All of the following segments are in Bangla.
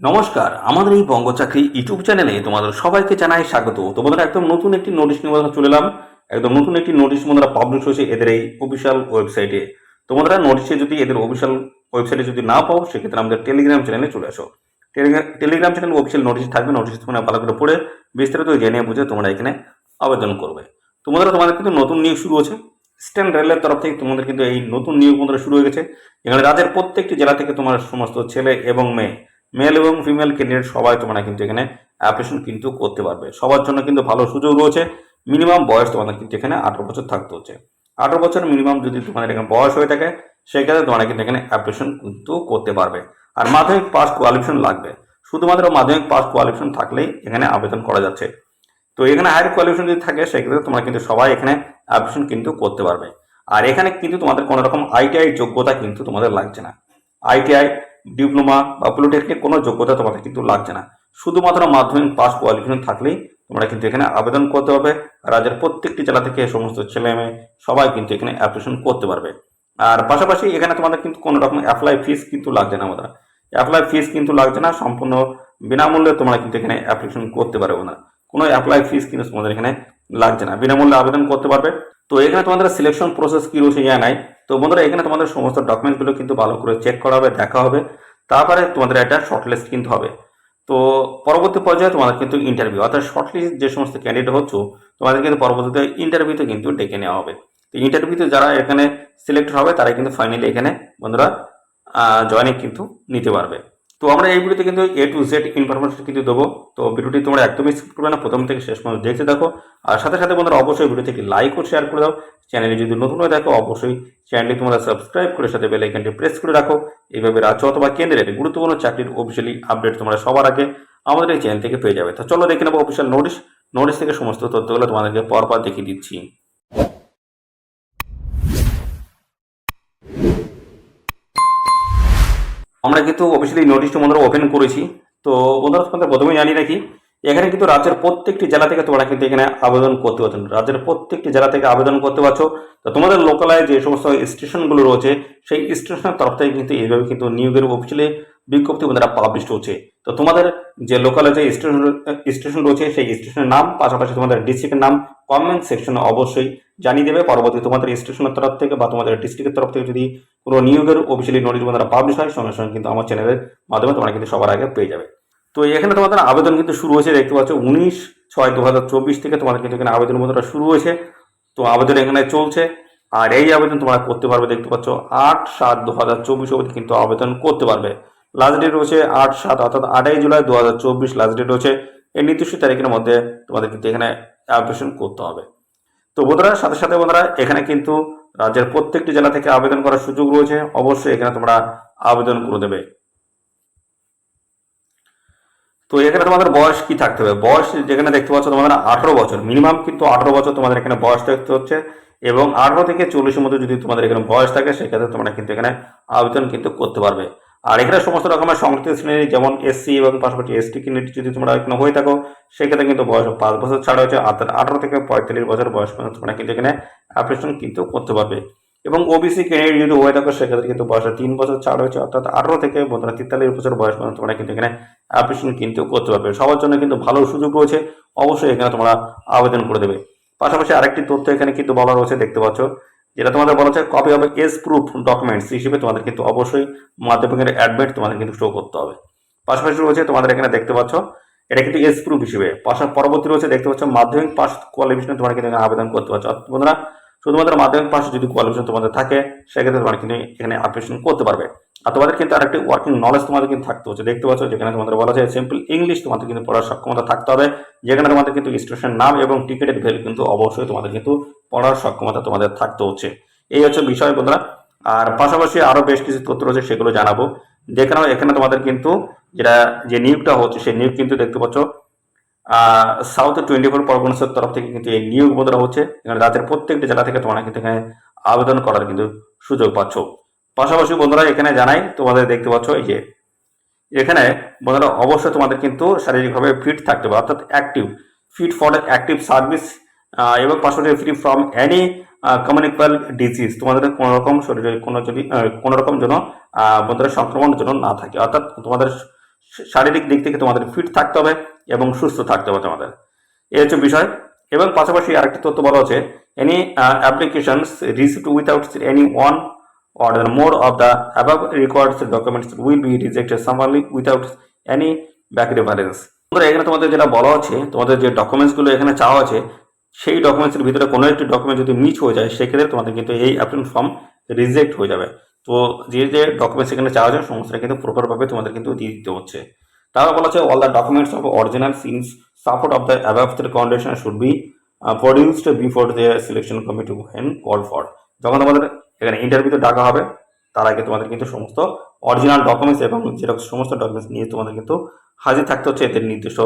নমস্কার, আমাদের এই বঙ্গ চাকরি ইউটিউব চ্যানেলে তোমাদের সবাইকে জানাই স্বাগত। তোমাদের একদম নতুন একটি নোটিশ নিয়ে বন্ধুরা চলে এলাম। একদম নতুন একটি নোটিশ বন্ধুরা পাবলিশ হয়েছে এদের এই অফিসিয়াল ওয়েবসাইটে। তোমরা নোটিশে যদি এদের অফিসিয়াল ওয়েবসাইটে যদি না পাও, সেক্ষেত্রে আমাদের টেলিগ্রাম চ্যানেলে চলে আসো। টেলিগ্রাম চ্যানেল অফিসিয়াল নোটিশ থাকবে, নোটিশ তোমরা ভালো করে পড়ে বিস্তারিত জেনে বুঝে তোমরা এখানে আবেদন করবে। তোমাদের কিন্তু নতুন নিয়োগ শুরু হচ্ছে। ইস্টার্ন রেলের তরফ থেকে তোমাদের কিন্তু এই নতুন নিয়োগ বন্ধুরা শুরু হয়ে গেছে। এখানে রাজ্যের প্রত্যেকটি জেলা থেকে তোমার সমস্ত ছেলে এবং মেল এবং ফিমেল ক্যান্ডিডেট সবাই তোমরা কিন্তু এখানে অ্যাপ্লিকেশন কিন্তু করতে পারবে। সবার জন্য কিন্তু ভালো সুযোগ রয়েছে। মিনিমাম বয়স তোমাদের কিন্তু এখানে 18 বছর থাকতে হচ্ছে। 18 বছর মিনিমাম যদি তোমাদের এখানে বয়স হয়ে থাকে, সেক্ষেত্রে তোমরা কিন্তু এখানে অ্যাপ্লিকেশন কিন্তু করতে পারবে। আর মাধ্যমিক পাস কোয়ালিফিকেশন লাগবে। শুধুমাত্র মাধ্যমিক পাস কোয়ালিফিকেশন থাকলেই এখানে আবেদন করা যাচ্ছে। তো এখানে হায়ার কোয়ালিফিকেশন যদি থাকে, সেক্ষেত্রে তোমরা কিন্তু সবাই এখানে অ্যাপ্লিকেশন কিন্তু করতে পারবে। আর এখানে কিন্তু তোমাদের কোনো রকম আইটিআই যোগ্যতা কিন্তু তোমাদের লাগছে না। আইটিআই, ডিপ্লোমা বা পলিটেকনিক কোনো যোগ্যতা তোমাদের কিন্তু লাগছে না। শুধুমাত্র মাধ্যমিক পাস কোয়ালিফিকেশন থাকলেই তোমরা কিন্তু এখানে আবেদন করতে পারবে। রাজ্যের প্রত্যেকটি জেলা থেকে সমস্ত ছেলে মেয়ে সবাই কিন্তু এখানে অ্যাপ্লিকেশন করতে পারবে। আর পাশাপাশি এখানে তোমাদের কিন্তু কোনো রকম অ্যাপ্লাই ফিস কিন্তু লাগছে না। আমাদের অ্যাপ্লাই ফিস কিন্তু লাগছে না, সম্পূর্ণ বিনামূল্যে তোমরা কিন্তু এখানে অ্যাপ্লিকেশন করতে পারবে না। কোনো অ্যাপ্লাই ফিস কিন্তু তোমাদের এখানে লাগছে না, বিনামূল্যে আবেদন করতে পারবে। তো এখানে তোমাদের সিলেকশন প্রসেস কি রয়েছে জানাই। তো বন্ধুরা, এখানে তোমাদের সমস্ত ডকুমেন্টগুলো কিন্তু ভালো করে চেক করা হবে, দেখা হবে। তারপরে তোমাদের একটা শর্টলিস্ট কিন্তু হবে। তো পরবর্তী পর্যায়ে তোমাদের কিন্তু ইন্টারভিউ, অর্থাৎ শর্টলিস্ট যে সমস্ত ক্যান্ডিডেট হচ্ছে, তোমাদের কিন্তু পরবর্তীতে ইন্টারভিউতে কিন্তু ডেকে নেওয়া হবে। তো ইন্টারভিউতে যারা এখানে সিলেক্ট হবে, তারাই কিন্তু ফাইনালি এখানে বন্ধুরা জয়নিং কিন্তু নিতে পারবে। তো আমরা এই ভিডিওতে কিন্তু A to Z ইনফরমেশন কিন্তু দেবো। তো ভিডিওটি তোমরা একদমই স্কিপ করবে না, প্রথম থেকে শেষ পর্যন্ত দেখতে থাকো। আর সাথে সাথে বন্ধুরা অবশ্যই ভিডিওতে একটি লাইক ও শেয়ার করে দাও। চ্যানেলে যদি নতুন হয়ে থাকো, অবশ্যই চ্যানেলটি তোমরা সাবস্ক্রাইব করে সাথে বেল আইকনটি প্রেস করে রাখো। এইভাবে রাজ্য অথবা কেন্দ্রের গুরুত্বপূর্ণ চাকরির অফিসিয়ালি আপডেট তোমরা সবার আগে আমাদের এই চ্যানেল থেকে পেয়ে যাবে। তো চলো দেখে নেবো অফিসিয়াল নোটিশ থেকে সমস্ত তথ্যগুলো তোমাদেরকে পরপর দেখিয়ে দিচ্ছি। আমরা কিন্তু অফিসিয়ালি নোটিশটা বন্ধুরা ওপেন করেছি। তো বন্ধুরা, তোমাদের প্রথমেই জানিয়ে রাখি, এখানে কিন্তু রাজ্যের প্রত্যেকটি জেলা থেকে তোমরা কিন্তু এখানে আবেদন করতে পারছো। রাজ্যের প্রত্যেকটি জেলা থেকে আবেদন করতে পারছো। তো তোমাদের লোকালয়ে যে সমস্ত স্টেশনগুলো রয়েছে, সেই স্টেশনের তরফ থেকে কিন্তু এইভাবে কিন্তু নিয়োগের অফিসিয়ালি বিজ্ঞপ্তি বন্ধুরা পাবলিশ হচ্ছে। তো তোমাদের যে লোকালে যে স্টেশন রয়েছে, সেই স্টেশনের নাম, পাশাপাশি তোমাদের ডিস্ট্রিক্টের নাম কমেন্ট সেকশনে অবশ্যই জানিয়ে দেবে। পরবর্তী তোমাদের স্টেশনের তরফ থেকে বা তোমাদের ডিস্ট্রিক্টের তরফ থেকে যদি কোনো নিয়োগের অফিসিয়ালি নোটিশ বন্ধুরা পাবলিশ হয়, সঙ্গে সঙ্গে কিন্তু আমার চ্যানেলের মাধ্যমে তোমরা কিন্তু সবার আগে পেয়ে যাবে। তো এখানে তোমাদের আবেদন কিন্তু শুরু হয়েছে, দেখতে পাচ্ছ 19/6/2024 থেকে তোমাদের কিন্তু এখানে আবেদন বন্ধুরা শুরু হয়েছে। তো আবেদন এখানে চলছে। আর এই আবেদন তোমরা করতে পারবে, দেখতে পাচ্ছ 8/7/2024 অবধি কিন্তু আবেদন করতে পারবে। লাস্ট ডেট রয়েছে 8/7, অর্থাৎ 8 জুলাই 2024 লাস্ট ডেট রয়েছে। এই নির্দিষ্ট তারিখের মধ্যে তোমাদের কিন্তু এখানে অ্যাপ্লিকেশন করতে হবে। তো বন্ধুরা, সাথে সাথে বন্ধুরা, এখানে কিন্তু রাজ্যের প্রত্যেকটি জেলা থেকে আবেদন করার সুযোগ রয়েছে। অবশ্যই এখানে তোমরা আবেদন করে দেবে। তো এখানে তোমাদের বয়স কি থাকতে হবে? বয়স যেখানে দেখতে পাচ্ছ তোমাদের 18 বছর, মিনিমাম কিন্তু 18 বছর তোমাদের এখানে বয়স থাকতে হচ্ছে। এবং 18 থেকে 40-এর মধ্যে যদি তোমাদের এখানে বয়স থাকে, সেক্ষেত্রে তোমরা কিন্তু এখানে আবেদন কিন্তু করতে পারবে। আর এখানে সমস্ত রকমের সংরক্ষিত শ্রেণী, যেমন এসসি এবং পাশাপাশি এসটি ক্যান্ডিডেট যদি তোমরা এখানে হয়ে থাকো, সেক্ষেত্রে কিন্তু বয়স 5 বছর ছাড় হয়েছে। অর্থাৎ 18 থেকে 45 বছর বয়স পর্যন্ত তোমরা কিন্তু এখানে অ্যাপ্লিকেশন কিন্তু করতে পারবে। এবং ওবিসি ক্যান্ডিডেট যদি হয়ে থাকো, সেক্ষেত্রে কিন্তু বয়সে 3 বছর ছাড় হয়েছে। অর্থাৎ 18 থেকে 43 বছর বয়স পর্যন্ত তোমরা কিন্তু এখানে অ্যাপ্লিকেশন কিন্তু করতে পারবে। সবার জন্য কিন্তু ভালো সুযোগ রয়েছে। অবশ্যই এখানে তোমরা আবেদন করে দেবে। পাশাপাশি আরেকটি তথ্য এখানে কিন্তু বলা রয়েছে, দেখতে পাচ্ছ, যেটা তোমাদের বলা হচ্ছে copy of age proof documents হিসেবে তোমাদের কিন্তু অবশ্যই মাধ্যমিকের অ্যাডমিট তোমাদের কিন্তু শো করতে হবে। পাশাপাশি রয়েছে তোমাদের এখানে দেখতে পাচ্ছ, এটা কিন্তু এজ প্রুফ হিসেবে। পরবর্তী রয়েছে দেখতে পাচ্ছ মাধ্যমিক পাস কোয়ালিফিকেশন তোমরা কিন্তু এখানে আবেদন করতে পারছো। অর্থাৎ বন্ধুরা, শুধুমাত্র মাধ্যমিক পাস যদি কোয়ালিফিকেশন তোমাদের থাকে, সেক্ষেত্রে তোমরা কিন্তু এখানে অ্যাপ্লিকেশন করতে পারবে। আর তোমাদের কিন্তু আরেকটি ওয়ার্কিং নলেজ তোমাদের কিন্তু থাকতে হচ্ছে, দেখতে পাচ্ছ, যেখানে তোমাদের বলা যায় সিম্পল ইংলিশ তোমাদের কিন্তু পড়ার সক্ষমতা থাকতে হবে। যেখানে তোমাদের কিন্তু স্টেশন নাম এবং টিকিটের ভ্যালু কিন্তু অবশ্যই তোমাদের কিন্তু পড়ার সক্ষমতা তোমাদের থাকতে হচ্ছে। এই হচ্ছে বিষয় বন্ধুরা। আর পাশাপাশি আরো বেশ কিছু তথ্য রয়েছে, সেগুলো জানাবো। দেখে নাও, এখানে তোমাদের কিন্তু যে নিয়োগটা হচ্ছে, সেই নিয়োগ কিন্তু দেখতে পাচ্ছ সাউথ 24 পরগনাসের তরফ থেকে কিন্তু এই নিয়োগ বন্ধুরা হচ্ছে। এখানে রাজ্যের প্রত্যেকটি জেলা থেকে তোমরা কিন্তু এখানে আবেদন করার কিন্তু সুযোগ পাচ্ছ। পাশাপাশি বন্ধুরা, এখানে জানাই, তোমাদের দেখতে পাচ্ছ এই যে এখানে বন্ধুরা অবশ্যই তোমাদের কিন্তু শারীরিকভাবে ফিট থাকতে হবে, অর্থাৎ active, fit for active service. এবং পাশাপাশি free from any communicable disease, তোমাদের কোনো রকম শরীরে কোনো রকম যেন বন্ধুরা সংক্রমণ যেন না থাকে। অর্থাৎ তোমাদের শারীরিক দিক থেকে তোমাদের ফিট থাকতে হবে এবং সুস্থ থাকতে হবে তোমাদের, এই হচ্ছে বিষয়। এবং পাশাপাশি আরেকটি তথ্য বলা হচ্ছে, any applications received without any one or more of the above required documents will be rejected summarily without any back reference। এখানে তোমাদের যেটা বলা হচ্ছে, তোমাদের যে ডকুমেন্টসগুলো এখানে চাওয়া আছে, সেই ডকুমেন্টসের ভিতরে কোনো একটি ডকুমেন্ট যদি মিস হয়ে যায়, সেক্ষেত্রে তোমাদের কিন্তু এই অ্যাপ্লিকেশন ফর্ম রিজেক্ট হয়ে যাবে। তো যে যে ডকুমেন্টস এখানে চাওয়া যায় সমস্তটা কিন্তু প্রপারভাবে তোমাদের কিন্তু দিয়ে দিতে হচ্ছে। তারপর বলা হচ্ছে, all the documents of original sins support of the above condition should be produced before the selection committee when call for. যখন তোমাদের এখানে ইন্টারভিউতে ডাকা হবে, তার আগে তোমাদের কিন্তু সমস্ত অরিজিনাল ডকুমেন্টস এবং যেরকম সমস্ত ডকুমেন্টস নিয়ে তোমাদের কিন্তু হাজির থাকতে হচ্ছে এদের নির্দিষ্ট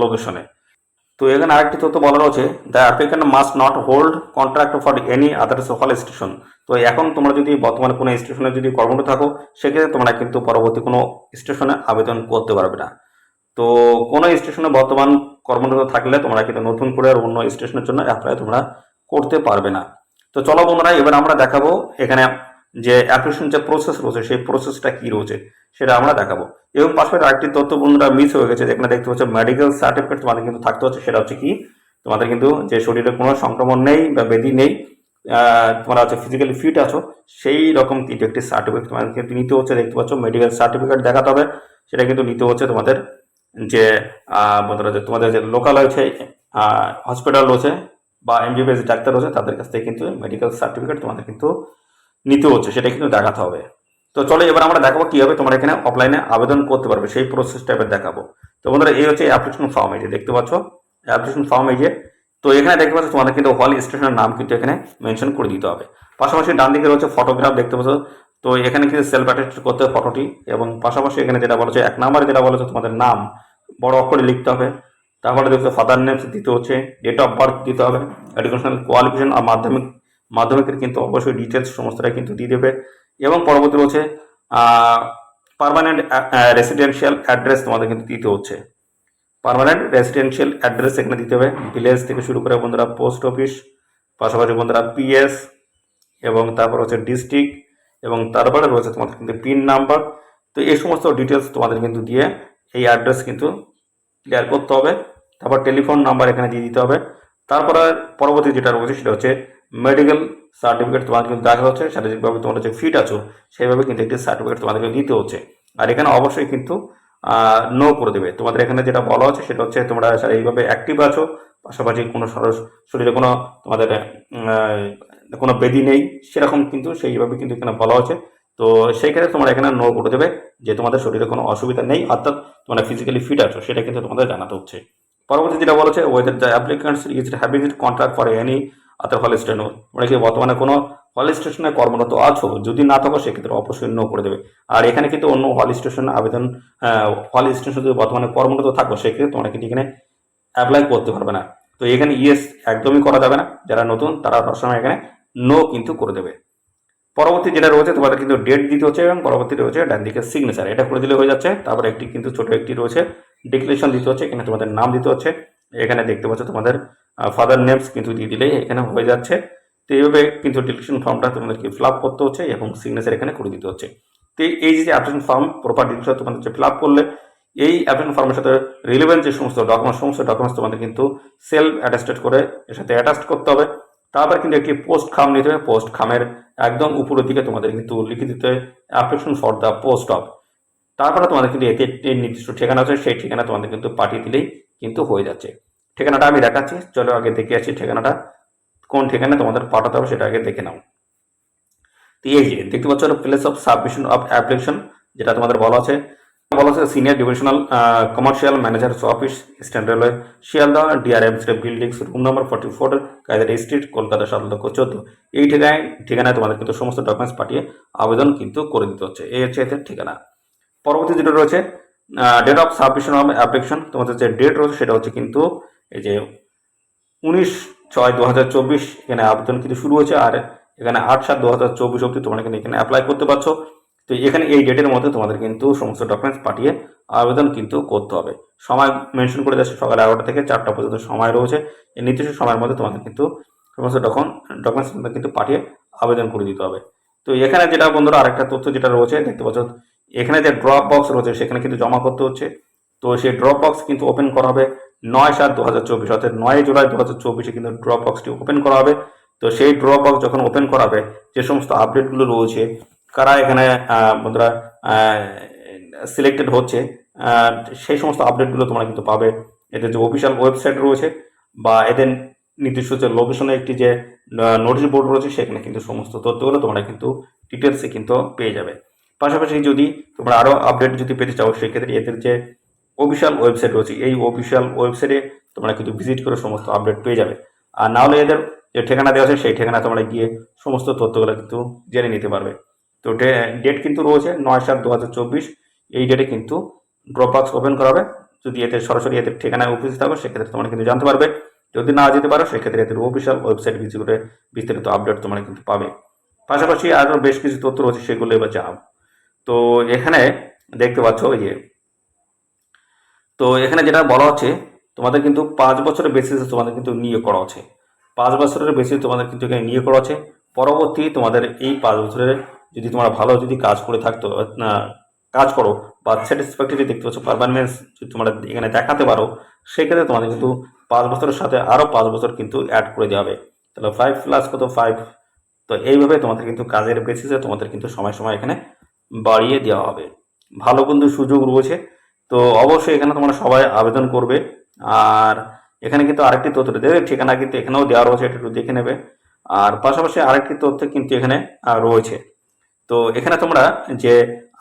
লোকেশনে। তো এখানে আরেকটি তথ্য বলা রয়েছে, the applicant must not hold contract for any other হল স্টেশন। তো এখন তোমরা যদি বর্তমানে কোনো স্টেশনে যদি কর্মরত থাকো, সেক্ষেত্রে তোমরা কিন্তু পরবর্তী কোনো স্টেশনে আবেদন করতে পারবে না। তো কোনো স্টেশনে বর্তমান কর্মরত থাকলে তোমরা কিন্তু নতুন করে আর অন্য স্টেশনের জন্য অ্যাপ্লাই তোমরা করতে পারবে না। তো চলো বন্ধুরা, এবার আমরা দেখাবো এখানে যে অ্যাপ্লিকেশন যে প্রসেস রয়েছে সেই প্রসেসটা কি রয়েছে সেটা আমরা দেখাবো। এবং পাশাপাশি আরেকটি তথ্য বন্ধুরা মিস হয়ে গেছে, যেখানে দেখতে পাচ্ছ মেডিকেল সার্টিফিকেট তোমাদের কিন্তু থাকতে হচ্ছে। সেটা হচ্ছে কি, তোমাদের কিন্তু যে শরীরে কোনো সংক্রমণ নেই বা ব্যাধি নেই, তোমরা হচ্ছে ফিজিক্যালি ফিট আছো, সেই রকম কিন্তু একটি সার্টিফিকেট তোমাদের কিন্তু নিতে হচ্ছে। দেখতে পাচ্ছ মেডিকেল সার্টিফিকেট দেখাতে হবে, সেটা কিন্তু নিতে হচ্ছে তোমাদের যে বন্ধুরা যে তোমাদের যে লোকাল রয়েছে হসপিটাল রয়েছে বা এমবিবিএস ডাক্তার রয়েছে, তাদের কাছ থেকে কিন্তু মেডিকেল সার্টিফিকেট তোমাদের কিন্তু নিতে হচ্ছে, সেটা কিন্তু দেখাতে হবে। তো চলো এবার আমরা দেখাবো কিভাবে তোমরা এখানে অফলাইনে আবেদন করতে পারবে, সেই প্রসেসটা এবার দেখাবো। তো বন্ধুরা এই হচ্ছে অ্যাপ্লিকেশন ফর্ম, এই যে দেখতে পাচ্ছ অ্যাপ্লিকেশন ফর্ম এই যে। তো এখানে দেখতে পাচ্ছ তোমাদের কিন্তু হল স্টেশনের নাম কিন্তু এখানে মেনশন করে দিতে হবে। পাশাপাশি ডান দিকে রয়েছে ফটোগ্রাফ, দেখতে পাচ্ছ। তো এখানে কিন্তু সেলফ অ্যাটেস্ট করতে হবে ফটোটি, এবং পাশাপাশি এখানে যেটা বলেছে 1 নম্বরে যেটা বলেছে তোমাদের নাম বড় অক্ষরে লিখতে হবে। তারপরে দেখছো ফাদার নেম দিতে হচ্ছে, ডেট অফ বার্থ দিতে হবে, এডুকেশনাল কোয়ালিফিকেশন আর মাধ্যমিকের কিন্তু অবশ্যই ডিটেলস সমস্তটাই কিন্তু দিয়ে দেবে। এবং পরবর্তী রয়েছে পার্মানেন্ট রেসিডেন্সিয়াল অ্যাড্রেস তোমাদের কিন্তু দিতে হচ্ছে। পার্মানেন্ট রেসিডেন্সিয়াল অ্যাড্রেস এখানে দিতে হবে, ভিলেজ থেকে শুরু করে বন্ধুরা পোস্ট অফিস, পাশাপাশি বন্ধুরা পিএস, এবং তারপর হচ্ছে ডিস্ট্রিক্ট, এবং তারপরে রয়েছে তোমাদের কিন্তু পিন নাম্বার। তো এই সমস্ত ডিটেলস তোমাদের কিন্তু দিয়ে এই অ্যাড্রেস কিন্তু ক্লিয়ার করতে হবে। তারপর টেলিফোন নাম্বার এখানে দিয়ে দিতে হবে। তারপরে পরবর্তী যেটা রয়েছে সেটা হচ্ছে মেডিকেল সার্টিফিকেট তোমাদের কিন্তু দেখা হচ্ছে, শারীরিকভাবে তোমরা যে ফিট আছো সেইভাবে কিন্তু একটি সার্টিফিকেট তোমাদেরকে দিতে হচ্ছে। আর এখানে অবশ্যই কিন্তু নো করে দেবে। তোমাদের এখানে যেটা বলা হচ্ছে সেটা হচ্ছে তোমরা শারীরিকভাবে অ্যাক্টিভ আছো, পাশাপাশি কোনো শরীরে কোনো তোমাদের কোনো ব্যাধি নেই, সেরকম কিন্তু সেইভাবে কিন্তু এখানে বলা হচ্ছে। তো সেই ক্ষেত্রে তোমরা এখানে নো করে দেবে যে তোমাদের শরীরে কোনো অসুবিধা নেই, অর্থাৎ তোমরা ফিজিক্যালি ফিট আছো, সেটা কিন্তু তোমাদের জানাতে হচ্ছে। পরবর্তী যেটা বলেছে, whether the applicants is having contract for any other হল স্টেশন। তোমরা কি বর্তমানে কোনো হল স্টেশনে কর্মরত আছো, যদি না থাকো সেক্ষেত্রে অবশ্যই নো করে দেবে। আর এখানে কিন্তু অন্য হল স্টেশনে আবেদন, হল স্টেশন যদি বর্তমানে কর্মরত থাকো সেক্ষেত্রে তোমরা কিন্তু এখানে অ্যাপ্লাই করতে পারবে না। তো এখানে ইয়েস একদমই করা যাবে না, যারা নতুন তারা সবসময় এখানে নো কিন্তু করে দেবে। পরবর্তী যেটা রয়েছে তোমাদের কিন্তু ডেট দিতে হচ্ছে, এবং পরবর্তী রয়েছে ডান দিকে সিগনেচার, এটা করে দিলে হয়ে যাচ্ছে। তারপর একটি কিন্তু ছোট একটি রয়েছে ডিক্লারেশন দিতে হচ্ছে, এখানে তোমাদের নাম দিতে হচ্ছে। এখানে দেখতে পাচ্ছ তোমাদের ফাদার নেমস কিন্তু দিয়ে দিলেই এখানে হয়ে যাচ্ছে। তো এইভাবে কিন্তু ডিক্লারেশন ফর্মটা তোমাদেরকে ফিল আপ করতে হচ্ছে এবং সিগনেচার এখানে করে দিতে হচ্ছে। তো এই যে অ্যাপ্লিকেশন ফর্ম প্রপার ডিটেলস তোমাদের যে ফিল আপ করলে, এই অ্যাপ্লিকেশন ফর্মের সাথে রিলেভেন্ট যে সমস্ত ডকুমেন্টস তোমাদের কিন্তু সেলফ অ্যাটাস্টেড করে এর সাথে অ্যাটাচ করতে হবে। তারপর কিন্তু একটি পোস্ট খাম নিতে হবে, পোস্ট খামের একদম উপরের দিকে তোমাদের কিন্তু লিখে দিতে হবে application for the post of. তারপরে তোমাদের কিন্তু এতে একটি নির্দিষ্ট ঠিকানা আছে, সেই ঠিকানা তোমাদের কিন্তু পাঠিয়ে দিলেই কিন্তু হয়ে যাচ্ছে। ঠিকানাটা আমি দেখাচ্ছি, চলো আগে দেখে আসি ঠিকানাটা কোন ঠিকানা তোমাদের পাঠাতে হবে সেটা আগে দেখে নাও। তো এই যে দেখতে পাচ্ছ place of submission of application, যেটা তোমাদের বলা আছে senior divisional commercial managers office, eastern railway, Sealdah DRM buildings, room number 44, Kaiser street, Kolkata 7,14,। এই ঠিকানায় তোমাদের কিন্তু সমস্ত ডকুমেন্টস পাঠিয়ে আবেদন কিন্তু করে দিতে হচ্ছে। এই হচ্ছে এদের ঠিকানা। পরবর্তী যেটা রয়েছে date of submission of application, তোমাদের যে ডেট রয়েছে সেটা হচ্ছে কিন্তু এই যে 19/6/2024 এখানে আবেদন কিন্তু শুরু হয়েছে, আর এখানে 8/7/2024 অবধি তোমরা কিন্তু এখানে অ্যাপ্লাই করতে পারছো। তো এখানে এই ডেটের মধ্যে তোমাদের কিন্তু সমস্ত ডকুমেন্টস পাঠিয়ে আবেদন কিন্তু করতে হবে। সময় মেনশন করে দিচ্ছে সকাল 11টা থেকে 4টা পর্যন্ত সময় রয়েছে। এই নির্দিষ্ট সময়ের মধ্যে তোমাদের কিন্তু সমস্ত ডকুমেন্টস কিন্তু পাঠিয়ে আবেদন করে দিতে হবে। তো এখানে যেটা বন্ধুরা আরেকটা তথ্য যেটা রয়েছে দেখতে পাচ্ছ, এখানে যে ড্রপ বক্স রয়েছে সেখানে কিন্তু জমা করতে হচ্ছে। তো সেই ড্রপ বক্স কিন্তু ওপেন করা হবে 9/7/2024, অর্থাৎ 9 জুলাই 2024 কিন্তু ড্রপ বক্সটি ওপেন করা হবে। তো সেই ড্রপ বক্স যখন ওপেন করা হবে, যে সমস্ত আপডেটগুলো রয়েছে, কারা এখানে বন্ধুরা সিলেক্টেড হচ্ছে, সেই সমস্ত আপডেটগুলো তোমরা কিন্তু পাবে। এদের যে অফিসিয়াল ওয়েবসাইট রয়েছে বা এদের নির্দিষ্ট যে লোকেশনে একটি যে নোটিশ বোর্ড রয়েছে, সেখানে কিন্তু সমস্ত তথ্যগুলো তোমরা কিন্তু ডিটেলসে কিন্তু পেয়ে যাবে। পাশাপাশি যদি তোমরা আরও আপডেট যদি পেতে চাও, সেক্ষেত্রে এদের যে অফিসিয়াল ওয়েবসাইট রয়েছে, এই অফিসিয়াল ওয়েবসাইটে তোমরা কিন্তু ভিজিট করে সমস্ত আপডেট পেয়ে যাবে। আর না হলে এদের যে ঠিকানা দেওয়া আছে সেই ঠিকানা তোমরা গিয়ে সমস্ত তথ্যগুলো কিন্তু জেনে নিতে পারবে। তো ডেট কিন্তু রয়েছে 9/7/2024, এই ডেটে কিন্তু ড্রপ বক্স ওপেন করা হবে। যদি এতে সরাসরি এদের ঠিকানায় উপস্থিত থাকো, সেক্ষেত্রে তোমরা কিন্তু জানতে পারবে। যদি না যেতে পারো, সেক্ষেত্রে এদের অফিসিয়াল ওয়েবসাইট ভিজিট করে বিস্তারিত আপডেট তোমরা কিন্তু পাবে। পাশাপাশি আরও বেশ কিছু তথ্য রয়েছে, সেগুলো এবার জানাবো। তো এখানে দেখতে পাচ্ছ ওই যে, তো এখানে যেটা বলা হচ্ছে, তোমাদের কিন্তু 5 বছরের বেসিসে তোমাদের কিন্তু নিয়োগ করা হচ্ছে। 5 বছরের বেসিসে তোমাদের কিন্তু এখানে নিয়োগ করা হচ্ছে। পরবর্তী তোমাদের এই 5 বছরের যদি তোমরা ভালো যদি কাজ করে থাকতো, কাজ করো বা স্যাটিসফ্যাক্টরি দেখতে পাচ্ছ, পারফরমেন্স যদি তোমরা এখানে দেখাতে পারো, সেক্ষেত্রে তোমাদের কিন্তু 5 বছরের সাথে আরও 5 বছর কিন্তু অ্যাড করে দেওয়া হবে। তাহলে 5+5। তো এইভাবে তোমাদের কিন্তু কাজের বেসিসে তোমাদের কিন্তু সময় সময় এখানে বাড়িয়ে দেওয়া হবে। ভালো কিন্তু সুযোগ রয়েছে। তো অবশ্যই এখানে তোমরা সবাই আবেদন করবে। আর এখানে কিন্তু আরেকটি তথ্য দেবে, ঠিকানা কিন্তু এখানেও দেওয়া রয়েছে, এটা একটু দেখে নেবে। আর পাশাপাশি আরেকটি তথ্য কিন্তু এখানে রয়েছে। তো এখানে তোমরা যে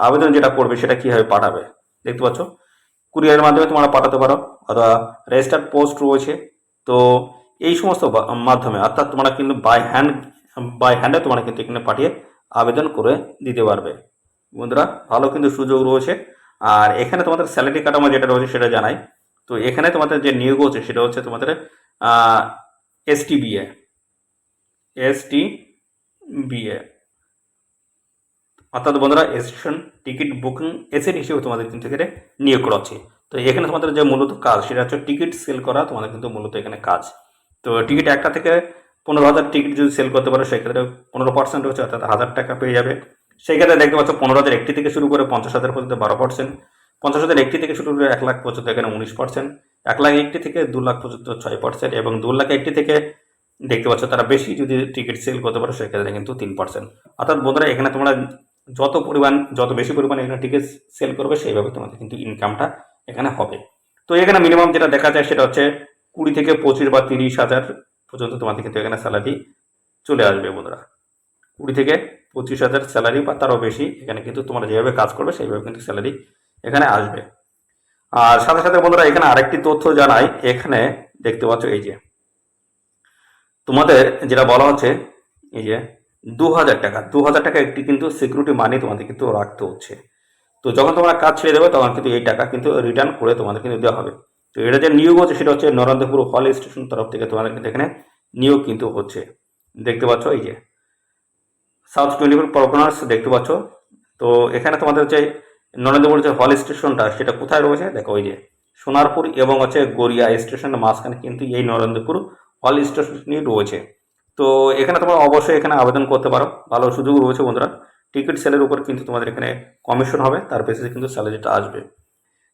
আবেদন যেটা করবে সেটা কিভাবে পাঠাবে দেখতে পাচ্ছ, কুরিয়ারের মাধ্যমে তোমরা পাঠাতে পারো, অথবা রেজিস্টার্ড পোস্ট রয়েছে। তো এই সমস্ত মাধ্যমে, অর্থাৎ তোমরা কিন্তু বাই হ্যান্ডে তোমরা কিন্তু এখানে পাঠিয়ে আবেদন করে দিতে পারবে। বন্ধুরা, ভালো কিন্তু সুযোগ রয়েছে। আর এখানে তোমাদের স্যালারি কাঠামো যেটা রয়েছে সেটা জানাই। তো এখানে তোমাদের যে নিয়োগ হচ্ছে সেটা হচ্ছে তোমাদের এসটিবিএ অর্থাৎ বন্ধুরা স্টেশন টিকিট বুকিং এজেন্ট হিসেবে তোমাদের কিন্তু এখানে নিয়োগ করা হচ্ছে। তো এখানে তোমাদের যে মূলত কাজ সেটা হচ্ছে টিকিট সেল করা, তোমাদের কিন্তু মূলত এখানে কাজ। তো টিকিট 1টা থেকে 15,000 টিকিট যদি সেল করতে পারো, সেক্ষেত্রে 15% হচ্ছে, অর্থাৎ 1,000 টাকা পেয়ে যাবে। সেক্ষেত্রে দেখতে পাচ্ছ 15,000 একটি থেকে শুরু করে 50,000 পর্যন্ত 12%, 50,000 একটি থেকে শুরু করে 1 লাখ পর্যন্ত এখানে 19%, 1 লাখ একটি থেকে 2 লাখ পর্যন্ত 6%, এবং 2 লাখ একটি থেকে দেখতে পাচ্ছ তারা বেশি যদি টিকিট সেল করতে পারো, সেক্ষেত্রে কিন্তু 3%। অর্থাৎ বন্ধুরা, এখানে তোমরা যত বেশি পরিমাণ এখানে টিকিট সেল করবে, সেইভাবে তোমাদের কিন্তু ইনকামটা এখানে হবে। তো এখানে মিনিমাম যেটা দেখা যায় সেটা হচ্ছে 20 থেকে 25 বা 30,000 পর্যন্ত তোমাদের কিন্তু এখানে স্যালারি চলে আসবে। বন্ধুরা, 20 থেকে 25,000 স্যালারি বা তারও বেশি, এখানে কিন্তু তোমরা যেভাবে কাজ করবে সেইভাবে কিন্তু স্যালারি এখানে আসবে। আর সাথে সাথে বন্ধুরা, এখানে আরেকটি তথ্য জানাই। এখানে দেখতে পাচ্ছ এই যে তোমাদের যেটা বলা হচ্ছে, এই যে 2,000 টাকা একটি কিন্তু সিকিউরিটি মানি তোমাদের কিন্তু রাখতে হচ্ছে। তো যখন তোমরা কাজ ছেড়ে দেবে, তখন কিন্তু এই টাকা কিন্তু রিটার্ন করে তোমাদের কিন্তু দেওয়া হবে। তো এটা যে নিয়োগ হচ্ছে সেটা হচ্ছে নরেন্দ্রপুর হল স্টেশন তরফ থেকে তোমাদের কিন্তু এখানে নিয়োগ কিন্তু হচ্ছে। দেখতে পাচ্ছ এই যে সাউথ 24 পরগনাস দেখতে পাচ্ছ। তো এখানে তোমাদের যে নরেন্দ্রপুর যে হল স্টেশনটা সেটা কোথায় রয়েছে দেখো, ওই যে সোনারপুর এবং হচ্ছে গড়িয়া স্টেশনের মাঝখানে কিন্তু এই নরেন্দ্রপুর হল স্টেশনই রয়েছে। তো এখানে তোমরা অবশ্যই এখানে আবেদন করতে পারো, ভালো সুযোগ রয়েছে বন্ধুরা। টিকিট সেলের উপর কিন্তু তোমাদের এখানে কমিশন হবে, তার বেসিসে কিন্তু স্যালারিটা আসবে।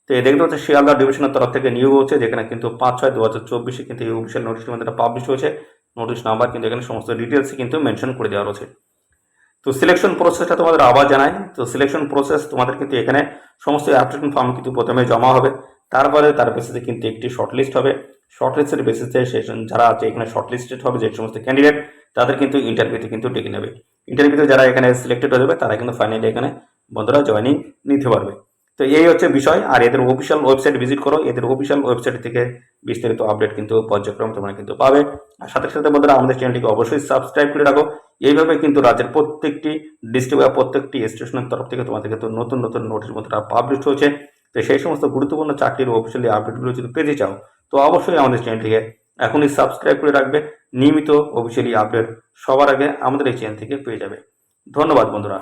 তো এই দেখতে হচ্ছে শিয়ালদা ডিভিশনের তরফ থেকে নিয়োগ হচ্ছে, যেখানে কিন্তু 5/6/2024 কিন্তু এই অফিসিয়াল নোটিশের মধ্যে পাবলিশ হয়েছে। নোটিশ নাম্বার কিন্তু এখানে সমস্ত ডিটেলস কিন্তু মেনশন করে দেওয়া রয়েছে। তো সিলেকশন প্রসেসটা তোমাদের আবার জানাই। তো সিলেকশন প্রসেস তোমাদের কিন্তু এখানে সমস্ত অ্যাপ্লিকেশন ফর্ম কিন্তু প্রথমে জমা হবে, তারপরে তার বেসিসে কিন্তু একটি শর্টলিস্ট হবে। শর্টলিস্টের বেসিসে যারা আছে এখানে শর্টলিস্টেড হবে, যে সমস্ত ক্যান্ডিডেট, তাদের কিন্তু ইন্টারভিউতে কিন্তু ডেকে নেবে। ইন্টারভিউতে যারা এখানে সিলেক্টেড হয়ে যাবে, তারা কিন্তু ফাইনালি এখানে বন্ধুরা জয়েনিং নিতে পারবে। তো এই হচ্ছে বিষয়। আর এদের অফিসিয়াল ওয়েবসাইট ভিজিট করো, এদের অফিসিয়াল ওয়েবসাইট থেকে বিস্তারিত আপডেট কিন্তু পর্যায়ক্রমে তোমরা কিন্তু পাবে। আর সাথে সাথে বন্ধুরা, আমাদের চ্যানেলটিকে অবশ্যই সাবস্ক্রাইব করে রাখো। এইভাবে কিন্তু রাজ্যের প্রত্যেকটি ডিস্ট্রিক্ট বা প্রত্যেকটি স্টেশনের তরফ থেকে তোমাদের কিন্তু নতুন নতুন নোটিশ বন্ধুরা পাবলিশ হচ্ছে। তো সেই সমস্ত গুরুত্বপূর্ণ চাকরির অফিসিয়ালি আপডেটগুলো যদি পেতে চাও, তো অবশ্যই আমাদের চ্যানেলটিকে এখনই সাবস্ক্রাইব করে রাখবে। নিয়মিত অফিসিয়ালি আপডেট সবার আগে আমাদের এই চ্যানেল থেকে পেয়ে যাবে। ধন্যবাদ বন্ধুরা।